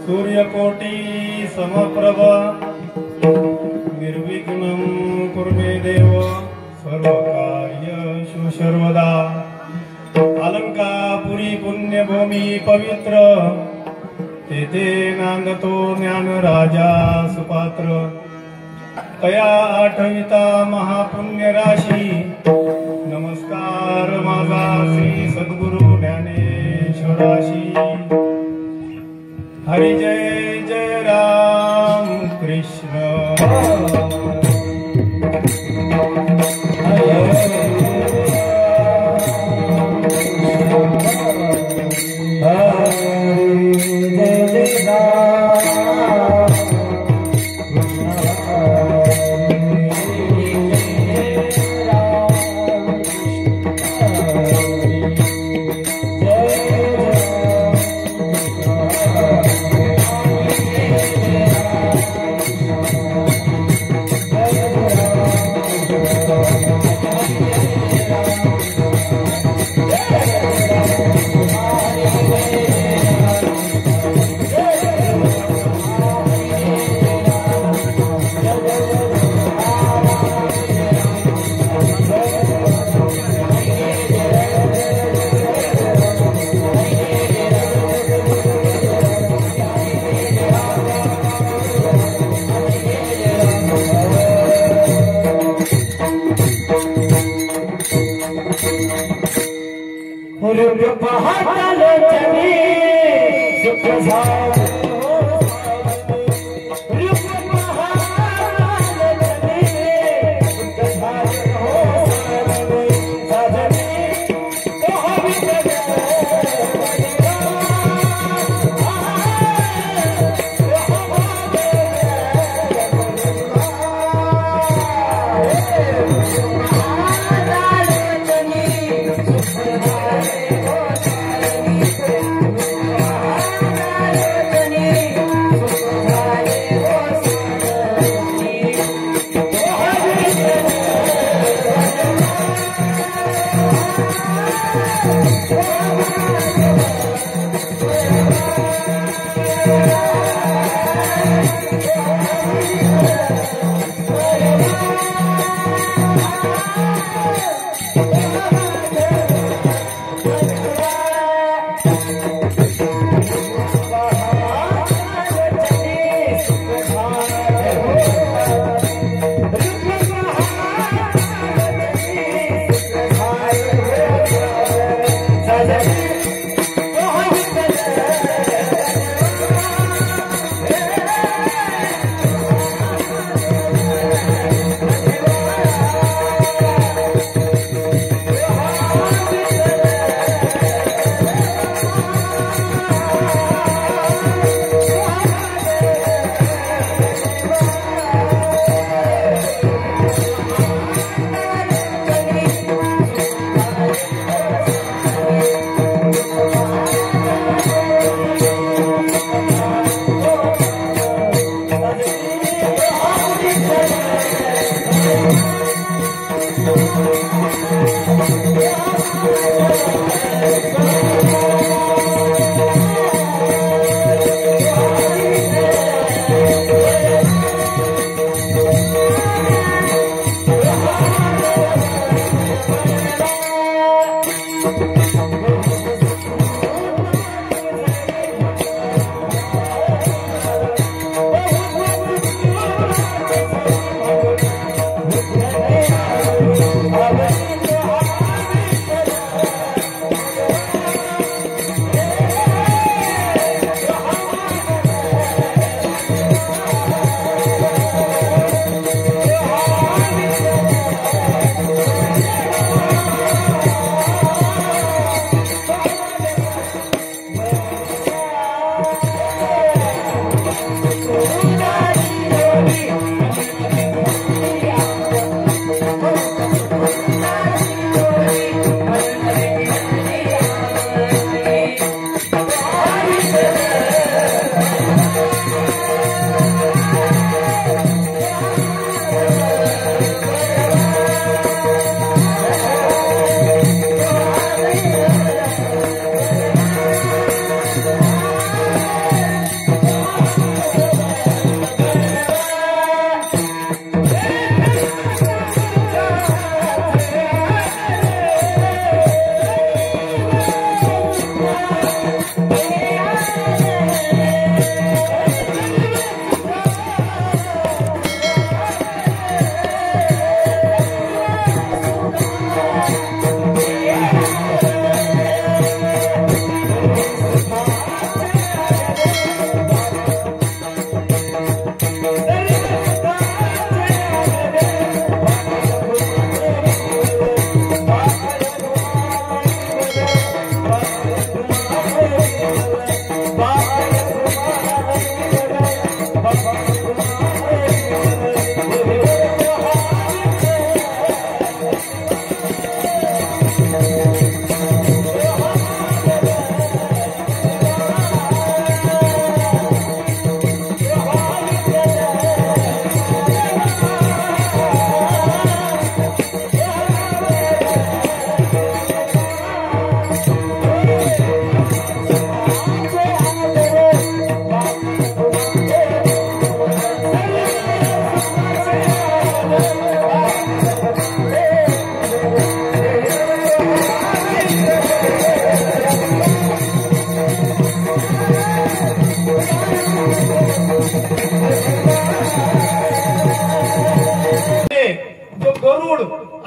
सूर्यकोटि समप्रभ निर्विघ्नं कुर्मे देव सर्वकार्येषु सर्वदा अलंकापुरी पुण्यभूमी पवित्र तेथे नांदतो ज्ञान राजा सुपात्र तया आठविता महापुण्य राशी नमस्कार माझा श्री सद्गुरु ज्ञानेश्वराशी हरि जय जय राम कृष्ण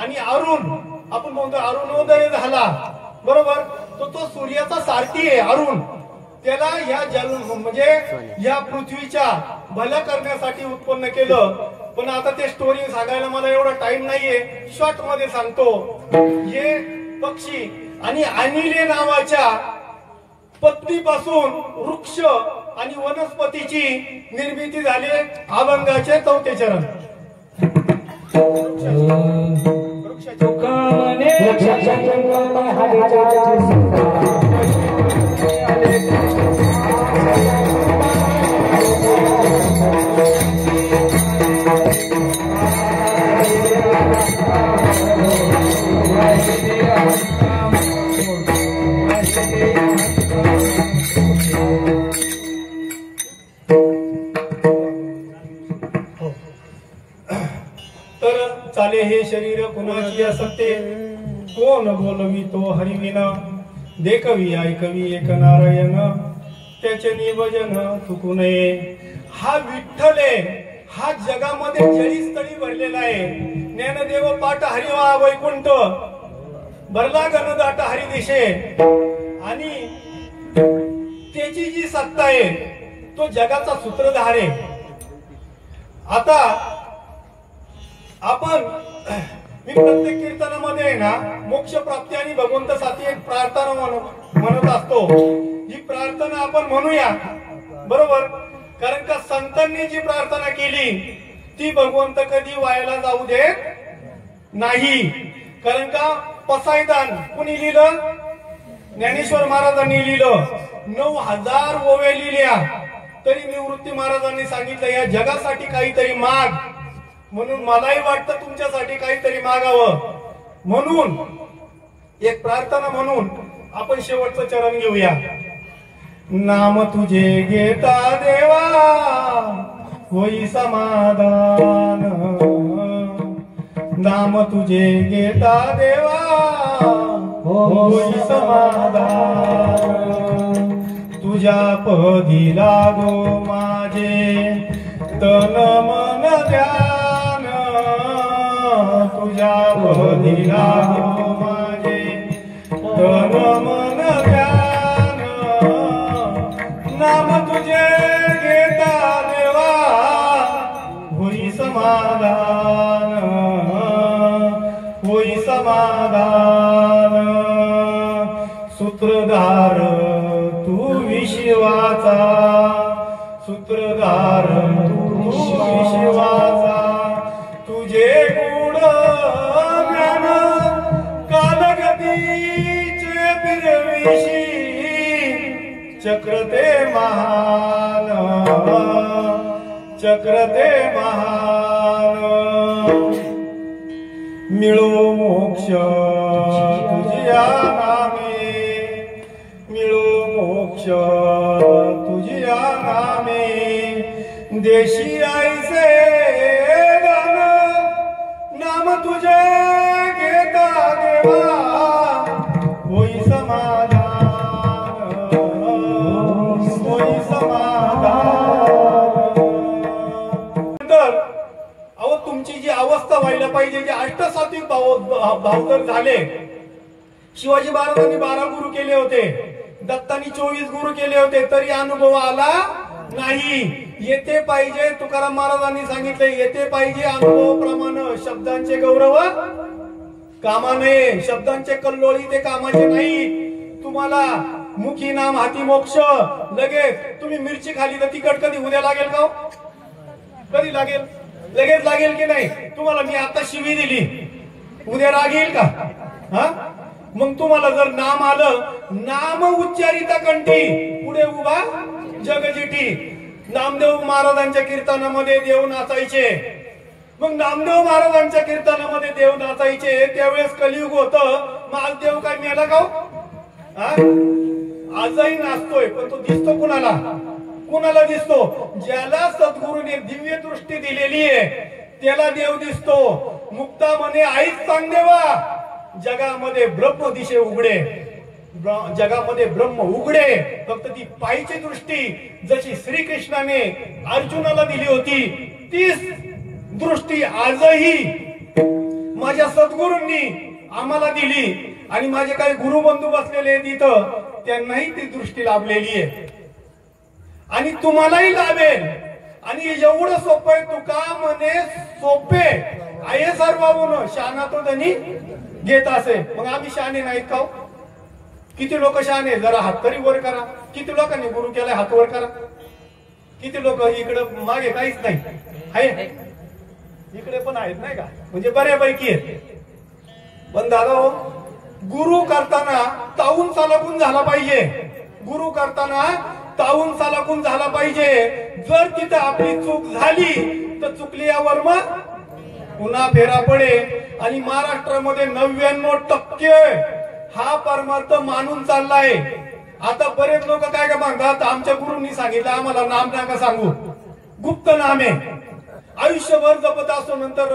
आणि अरुण, आपण म्हणतो अरुणोदय झाला, बरोबर, तो सूर्याचा सारथी आहे अरुण. त्याला या जल म्हणजे या पृथ्वीच्या भल्या करण्यासाठी उत्पन्न केलं. पण आता ते स्टोरी सांगायला मला एवढा टाइम नाहीये, शॉर्ट मध्ये सांगतो. हे पक्षी आणि अनिले नावाच्या पत्नीपासून वृक्ष आणि वनस्पतीची निर्मिती झाली. अभंगाचे 4थे चरण. चाले हे शरीर कुणाची असते, कोण बोलवी तो हरिविना. देखवी ऐकवी एक नारायण, त्याचे निभजन चुकू नये. हा विठ्ठल आहे, हा जगामध्ये जळीस्थळी भरलेला आहे. ज्ञानदेव पाठ हरिवा वैकुंठ, भरला गणदाट हरिदिशे. आणि त्याची जी सत्ता आहे तो जगाचा सूत्रधार आहे. आता आपण मी प्रत्येक कीर्तनामध्ये आहे ना मोक्ष प्राप्ती आणि भगवंतासाठी एक प्रार्थना म्हणत असतो. ही प्रार्थना आपण म्हणूया, बरोबर, कारण का संतांनी जी प्रार्थना केली ती भगवंत कधी वायाला जाऊ देत नाही. कारण का पसायदान कुणी लिहिलं? ज्ञानेश्वर महाराजांनी लिहिलं. 9000 ओव्या लिहिल्या तरी निवृत्ती महाराजांनी सांगितलं या जगासाठी काहीतरी माग. म्हणून मलाही वाटतं तुमच्यासाठी काहीतरी मागावं, म्हणून एक प्रार्थना म्हणून आपण शेवटचं चरण घेऊया. नाम तुझे घेता देवा होई समाधान, नाम तुझे घेता देवा होई समाधान. तुझ्या पदी लागो माझे तन मन ध्यान, तुझ्या पदी लागो माझे तन मन ध्यान. नाम तुझे घेता देवा होई समाधान, होई समाधान. सूत्रधार तू विश्वाचा, सूत्रधार तू विश्वाचा. तुझे गुण ज्ञान कालगतीचे फिरविशी, चक्रते महान, चक्रते महान. मिळो मोक्ष तुझ्या नामे, मिळो मोक्ष तुझ्या नामे. देशी आईचे गान नाम तुझे घेता देवा होई समाधान, होई समाधान. अहो तुमची जी अवस्था व्हायला पाहिजे, जे अष्टसात्विक भाव जर झाले. शिवाजी महाराजांनी 12 गुरु केले होते, दत्तांनी 24 गुरु केले होते, तरी अनुभव आला नाही. येते पाहिजे, तुकाराम महाराजांनी सांगितले येते पाहिजे अनुभवाप्रमाणे. शब्दांचे गौरव कामाने, शब्दांचे कल्लोळी ते कामाचे नाही. तुम्हाला मुखी नाम हाती मोक्ष. लगेच तुम्ही मिरची खाली तर तिखट कधी उद्या लागेल का? कधी लागेल? लगेच लागेल की नाही? तुम्हाला मी आता शिवी दिली, उद्या लागेल का? हा, मग तुम्हाला जर नाम आलं, नाम उच्चारिता कंठी, पुढे उभा जगजिठी. नामदेव महाराजांच्या कीर्तनामध्ये देव नाचायचे. मग नामदेव महाराजांच्या कीर्तनामध्ये देव नाचायचे, त्यावेळेस कलियुग होतं. मग आज देव काय मेला का? आजही नाचतोय, पण तो दिसतो कुणाला? कुणाला दिसतो? ज्याला सद्गुरूने दिव्य दृष्टी दिलेली आहे त्याला देव दिसतो. मुक्ता म्हणे आईच सांग देवा, जगामध्ये ब्रह्म दिशे उघडे, जगामध्ये ब्रह्म उघडे. फक्त ती पायची दृष्टी जशी श्रीकृष्णाने अर्जुनाला दिली होती, तीच दृष्टी आजही माझ्या सद्गुरूंनी आम्हाला दिली आणि माझे काही गुरुबंधू बसलेले आहेत इथं, त्यांनाही ती दृष्टी लाभलेली आहे आणि तुम्हालाही लाभेल. आणि एवढं सोपं आहे. तुका म्हणे सोपे आहे सर्व शहाणा तो धनी घेत असे. मग आम्ही शहाणे नाहीत का? किती लोक शहाणे? जरा हात तरी वर करा. किती लोकांनी गुरु केलाय? हात वर करा. किती लोक इकडं मागे काहीच नाही आहे? इकडे पण आहेत नाही का? म्हणजे बऱ्यापैकी आहेत. पण दादा हो, गुरु करताना ताऊन चालकून झाला पाहिजे. गुरु करताना ताऊन चालकून झाला पाहिजे. जर तिथं आपली चूक झाली तर चुकली यावर मग पुन्हा फेरा पडे. आणि महाराष्ट्रामध्ये 99% हा परमार्थ मानून चाललाय. आता बरेच लोक काय का म्हणतात, आमच्या गुरूंनी सांगितलं आम्हाला नाम नका सांगू, गुप्त नाम आहे, आयुष्यभर जपत असतो. नंतर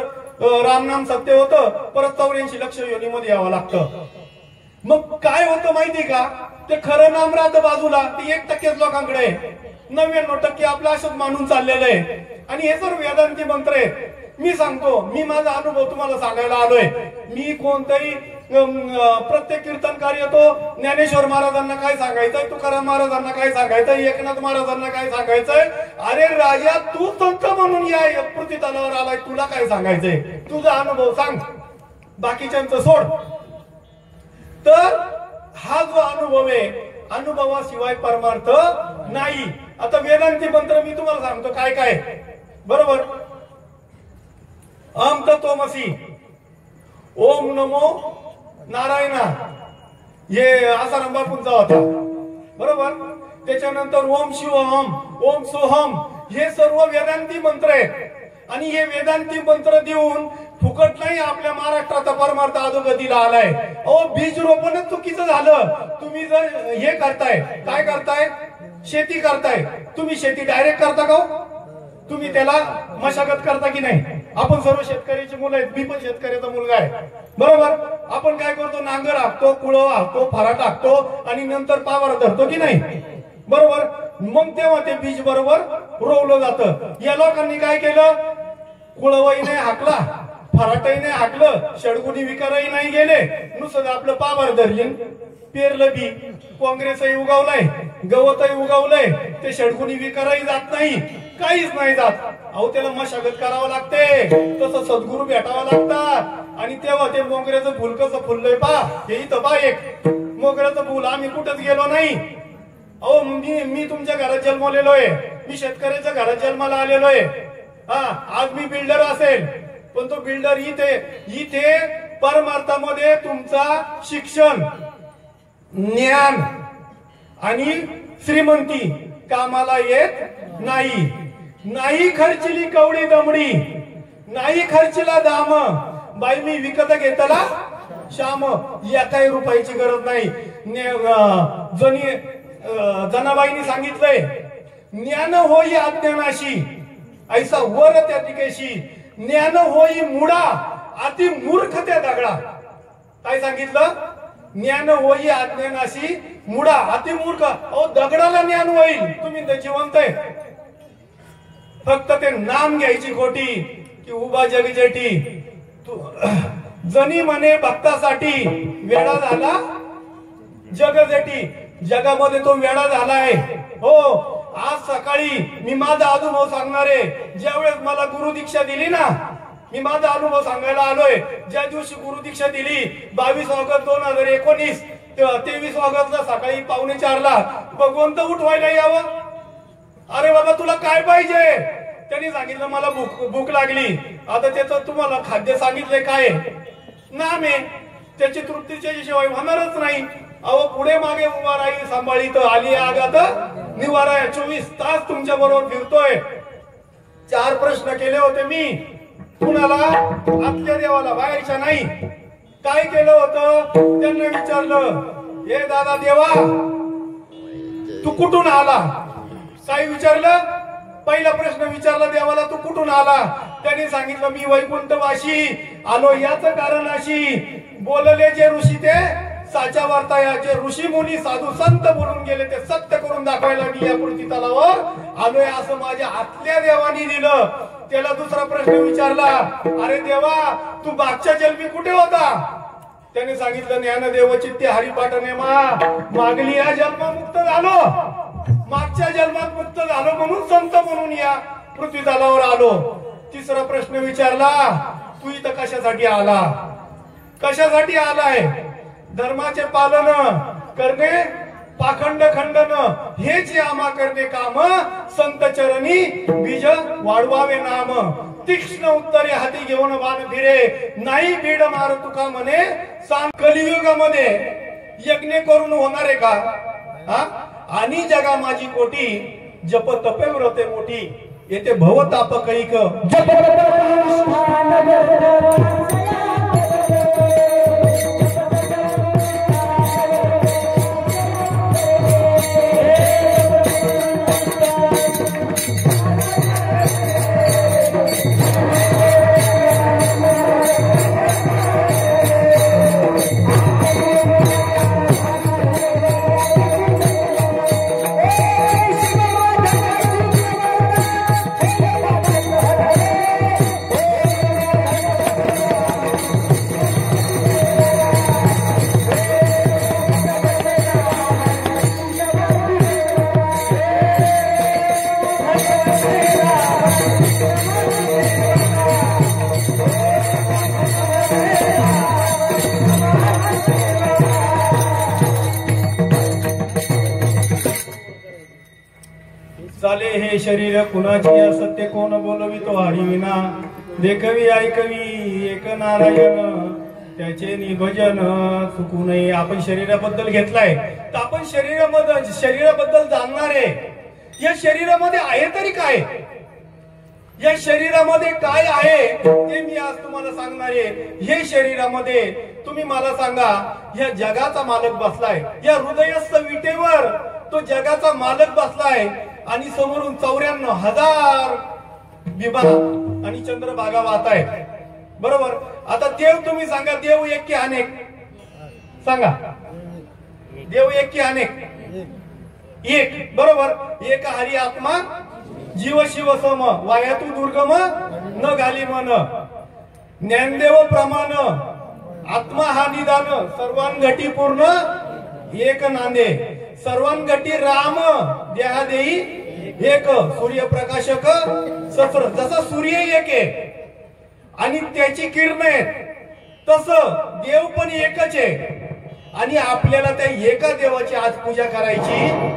रामनाम सत्य होतं, परत 84 लक्ष योनीमध्ये यावं लागतं. मग काय होतं माहिती का? ते खरं नाम राहतं बाजूला, ते 1% लोकांकडे, 99% आपलं असंच मानून चाललेलं आहे. आणि हे सर्व वेदांती मंत्र आहेत. मी सांगतो, मी माझा अनुभव तुम्हाला सांगायला आलोय. मी कोणताही प्रत्येक कीर्तनकार येतो, ज्ञानेश्वर महाराजांना काय सांगायचंय, तुकाराम महाराजांना काय सांगायचंय, एकनाथ महाराजांना काय सांगायचंय. अरे राजा, तू संत म्हणून या पृथ्वीतलावर आलाय, तुला काय सांगायचंय? तुझा अनुभव सांग, बाकीच्यांचं सोड. तर हा जो अनुभव आहे, अनुभवाशिवाय परमार्थ नाही. आता वेदांती मंत्र मी तुम्हाला सांगतो काय काय, बरोबर? अहम तत्वमसी, ओम नमो नारायणा, हे आसाराम बापूंचा होता, बरोबर? त्याच्यानंतर ओम शिवहम, ओम सोहम, हे सर्व वेदांती मंत्र आहेत. आणि हे वेदांती मंत्र देऊन फुकट नाही आपल्या महाराष्ट्राचा परमार्थ अधोगतीला आलाय. अहो, बीज रोपणच चुकीचं झालं. तुम्ही जर हे करताय, काय करताय? शेती करताय. तुम्ही शेती डायरेक्ट करता का? तुम्ही त्याला मशागत करता की नाही? आपण सर्व शेतकऱ्याची मुलं आहेत, मी पण शेतकऱ्याचा मुलगा आहे, बरोबर? आपण काय करतो? नांगर हाकतो, कुळव हाकतो, फरा टाकतो आणि नंतर पावर धरतो की नाही, बरोबर? मग तेव्हा ते बीज बरोबर रोवलं जातं. या लोकांनी काय केलं? कुळवही नाही हाकला, फराटही नाही हाकलं, षडगुणी विकारही नाही गेले, नुसतं आपलं पावर धरले, पेरलं बी, काँग्रेसही उगवलंय, गवतही उगवलंय, ते षडगुणी विकारही जात नाही, काहीच नाही जात. अहो, त्याला मशागत करावं लागते, तसं सद्गुरू भेटावं लागतात. आणि तेव्हा ते मोगऱ्याचं फुल कसं फुललंय पा, हे इथं पा एक मोगऱ्याचं फुल. आम्ही कुठंच गेलो नाही. अहो, मी तुमच्या घरात जन्मलेलो आहे, मी शेतकऱ्याच्या घरात जन्माला आलेलो आहे. आज मी बिल्डर असेल, पण तो बिल्डर इथे परमार्थामध्ये तुमचा शिक्षण, ज्ञान आणि श्रीमंती कामाला येत नाही. नाही खर्चिली कवडी दमडी, नाही खर्चिला दाम, बाई मी विकत घेतला श्याम. एकाही रुपयाची गरज नाही. जनाबाईंनी सांगितलंय, ज्ञान होई अज्ञानाशी ऐसा वर त्या दिकेशी, ज्ञान होई मुडा अति मूर्ख त्या दगडा. काय सांगितलं? ज्ञान होई अज्ञानाशी मुडा अति मूर्ख. अहो, दगडाला ज्ञान होईल, तुम्ही तर जिवंत आहे. फक्त ते नाम घ्यायची खोटी की उभा जगजेठी. जनी म्हणे भक्तासाठी, वेळा झाला जगजेठी. जगामध्ये तो वेळा झालाय. हो, आज सकाळी मी माझा अनुभव सांगणार आहे. ज्यावेळेस मला गुरु दीक्षा दिली ना, मी माझा अनुभव सांगायला आलोय. ज्या दिवशी गुरु दीक्षा दिली 22 ऑगस्ट 2019, 23 ऑगस्टला सकाळी 3:45ला भगवंत उठवायला यावं. अरे बाबा, तुला काय पाहिजे? त्यांनी सांगितलं मला भूक लागली. आता त्याचं तुम्हाला खाद्य सांगितलंय काय? नाम आहे. त्याची तृप्तीच्या शिवाय होणारच नाही. अहो, पुढे मागे उभा राहील सांभाळीत आली आगात निवारा. 24 तास तुमच्या बरोबर फिरतोय. 4 प्रश्न केले होते मी कुणाला? आतल्या देवाला, बाहेरच्या नाही. काय केलं होतं? त्यांना विचारलं, हे दादा देवा, तू कुठून आला? काय विचारलं? पहिला प्रश्न विचारला देवाला, तू कुठून आला? त्यांनी सांगितलं, मी वैकुंठवाशी आलो. याच कारण अशी बोलले जे ऋषी ते साच्या वार्ता जे ऋषी मुनी साधू संत बोलून गेले ते सत्य करून दाखवायला मी या पृथ्वी तलावर आलोय असं माझ्या आतल्या देवानी दिलं. त्याला दुसरा प्रश्न विचारला, अरे देवा तू मागच्या जन्मी कुठे होता? त्याने सांगितलं, ज्ञानदेव चित्ते हरिपाठने मागली या जन्ममुक्त झालो, मागच्या जन्मात मुक्त झालो म्हणून संत म्हणून या पृथ्वी तलावर आलो. तिसरा प्रश्न विचारला, तू इथं कशासाठी आला? कशासाठी आलाय? धर्माचे पालन करणे, पाखंड खंडन हेच आम्हा करणे काम, संत चरणी बीज वाढवावे नाम. तीक्ष्ण उत्तरे हाती घेऊन बाण फिरे, नाही बीड मार तुका म्हणे सांग. कलियुगामध्ये यज्ञ करून होणार आहे का? हा? आणि जगा माझी कोटी, जप तपे व्रते मोठी, येथे भव ताप कैक. चाले हे शरीर कुणाची असत्य कोण बोलवितो आडीविना. देखवी ऐकवी एक नारायण त्याचे निभजन चुकू नये. आपण शरीराबद्दल घेतलाय तर आपण शरीराबद्दल जाणणार आहे. या शरीरामध्ये आहे तरी काय? या शरीरामध्ये काय आहे ते मी आज तुम्हाला सांगणार आहे. हे शरीरामध्ये तुम्ही मला सांगा, या जगाचा मालक बसलाय, या हृदयस्थ विटेवर तो जगाचा मालक बसलाय आणि समोरून 94,000 बिबा आणि चंद्रभागा वाहत आहेत. बरोबर. आता देव तुम्ही सांगा, देव एक की अनेक? सांगा, देव एक की अनेक? एक. बरोबर. एक हरी आत्मा जीव शिव सम, वायातू दुर्गम न घाली मन. ज्ञानदेव प्रमाण आत्मा हा निदान, सर्वांगटी पूर्ण एक नांदे. सर्वांगटी राम देहा देई एक, सूर्यप्रकाशक सत्र. जसा सूर्य एक आहे आणि त्याची किरण आहेत, तसं देव पण एकच आहे. आणि आपल्याला त्या एका देवाची आज पूजा करायची.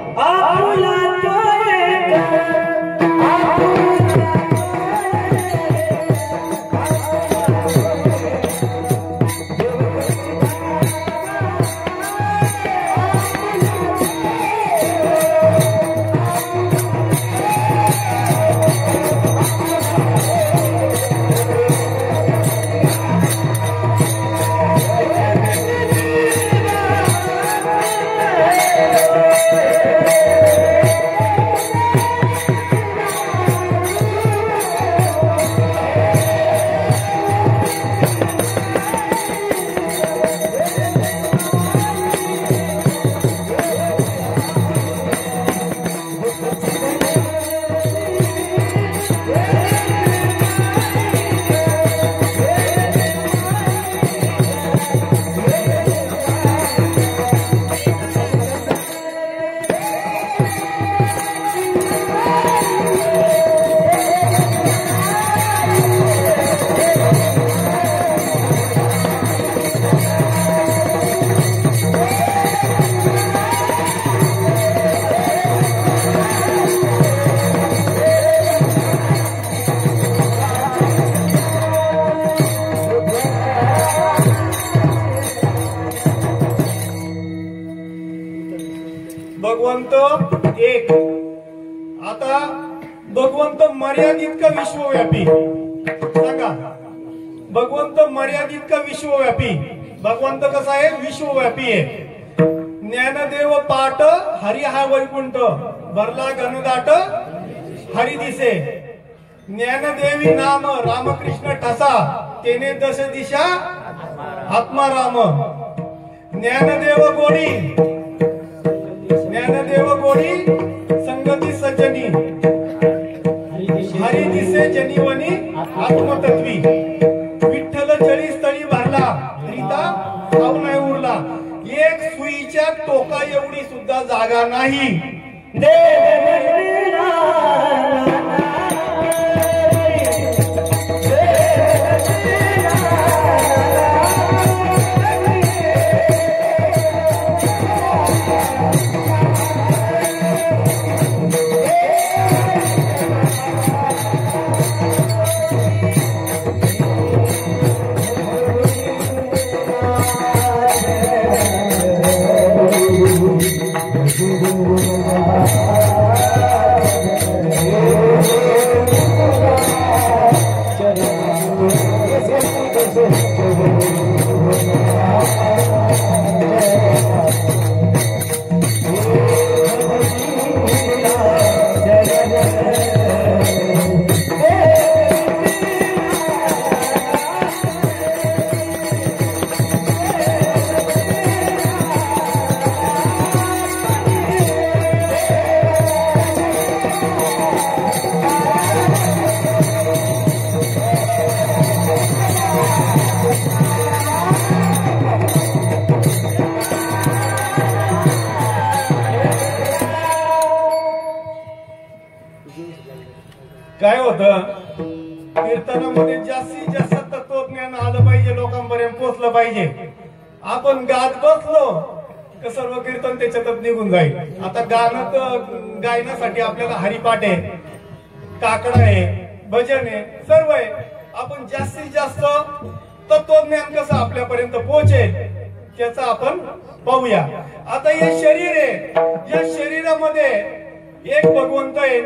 भगवंत एक. आता भगवंत मर्यादित का विश्वव्यापी? सांगा, भगवंत मर्यादित का विश्वव्यापी? भगवंत कसा आहे? विश्वव्यापी आहे. ज्ञानदेव पाट हरी हा वैकुंठ, भरला घनदाट हरी दिसे. ज्ञानदेवी नाम रामकृष्ण ठसा, तेने दश दिशा आत्मा राम. ज्ञानदेव गोडी ज्ञानदेव गोडी संगती सज्जनी हरी दिसे जनीवनी आत्मतत्वी विठ्ठल चरी स्थळी भरला रीता खाऊ नाही उरला एक सुईच्या टोका एवढी सुद्धा जागा नाही काय होतं कीर्तनामध्ये जास्तीत जास्त तत्वज्ञान आलं पाहिजे लोकांपर्यंत पोहोचलं पाहिजे आपण गात बसलो तर सर्व कीर्तन त्याच्यातच निघून जाईल आता गाणं तर गायनासाठी आपल्याला हरिपाठ आहे काकडा आहे भजन आहे सर्व आहे आपण जास्तीत जास्त तत्वज्ञान कसं आपल्यापर्यंत पोहोचेल त्याचा आपण पाहूया आता हे शरीर आहे या शरीरामध्ये एक भगवंत आहे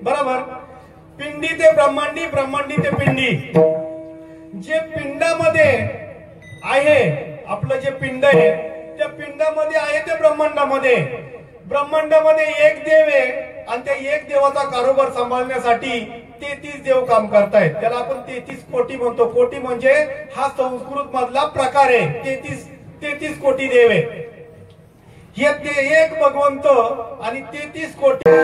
बरोबर पिंडी ते ब्रह्मांडी ब्रह्मांडी ते पिंडी जे पिंडामध्ये आहे आपलं जे पिंड आहे त्या पिंडामध्ये आहे ते ब्रह्मांडामध्ये ब्रह्मांडामध्ये एक देव आहे आणि त्या एक देवाचा कारोबार सांभाळण्यासाठी 33 देव काम करतायत त्याला आपण 33 कोटी म्हणतो कोटी म्हणजे हा संस्कृत मधला प्रकार आहे 33 कोटी देव आहे हे ते एक भगवंत आणि 33 कोटी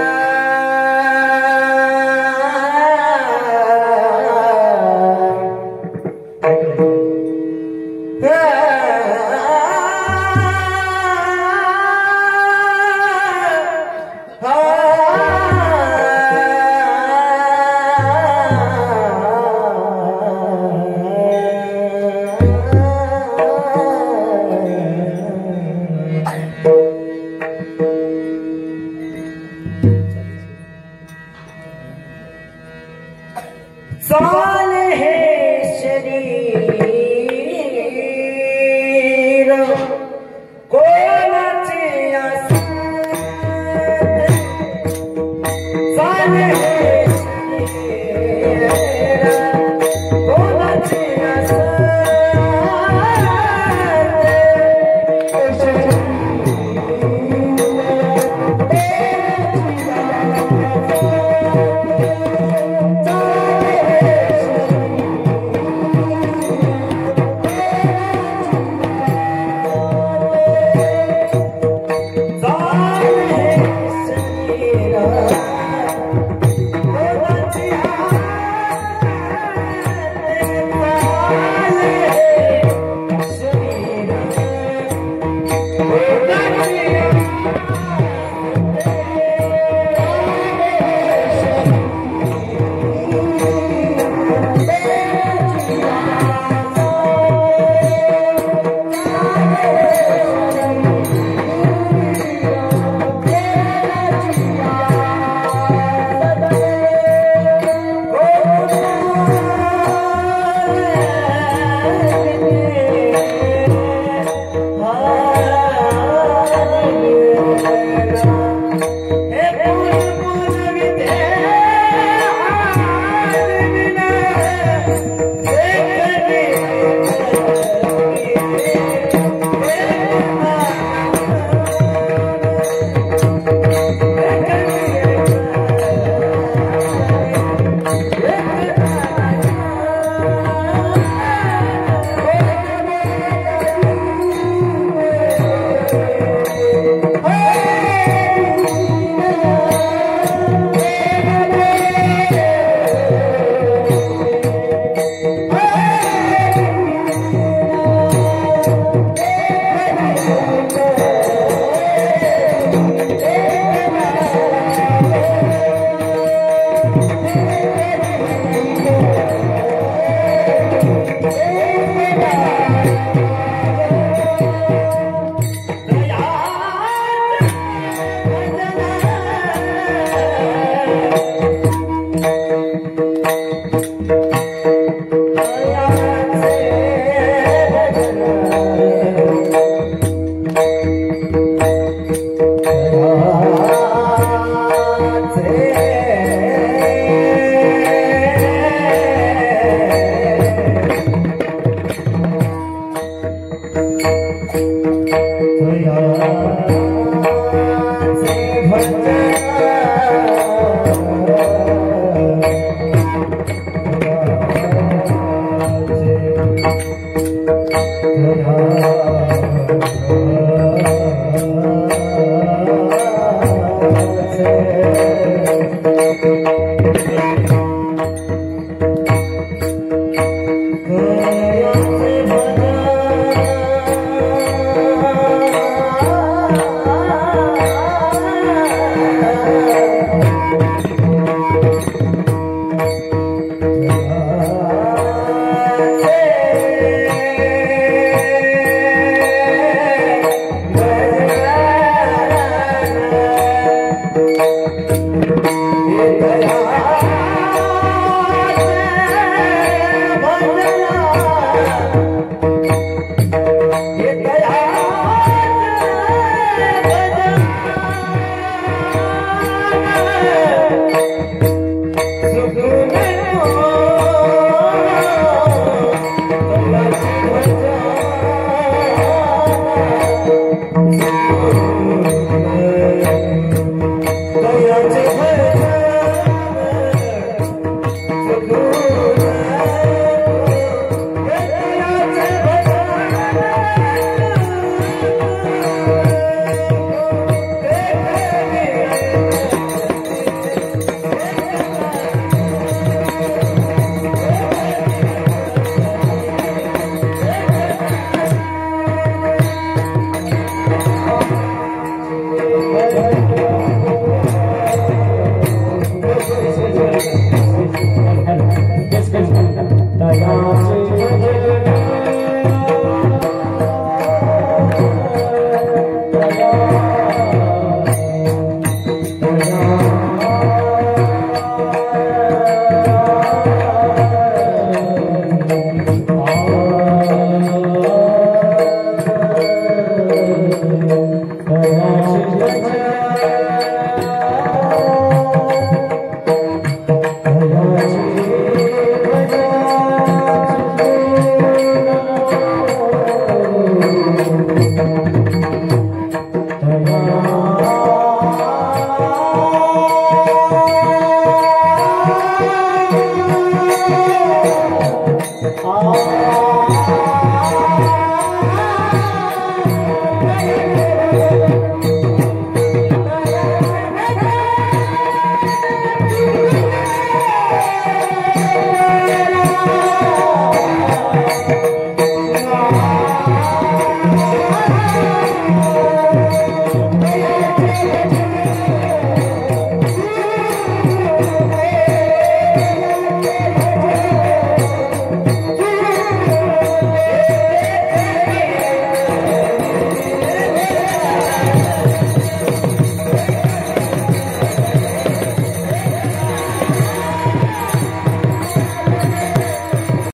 आ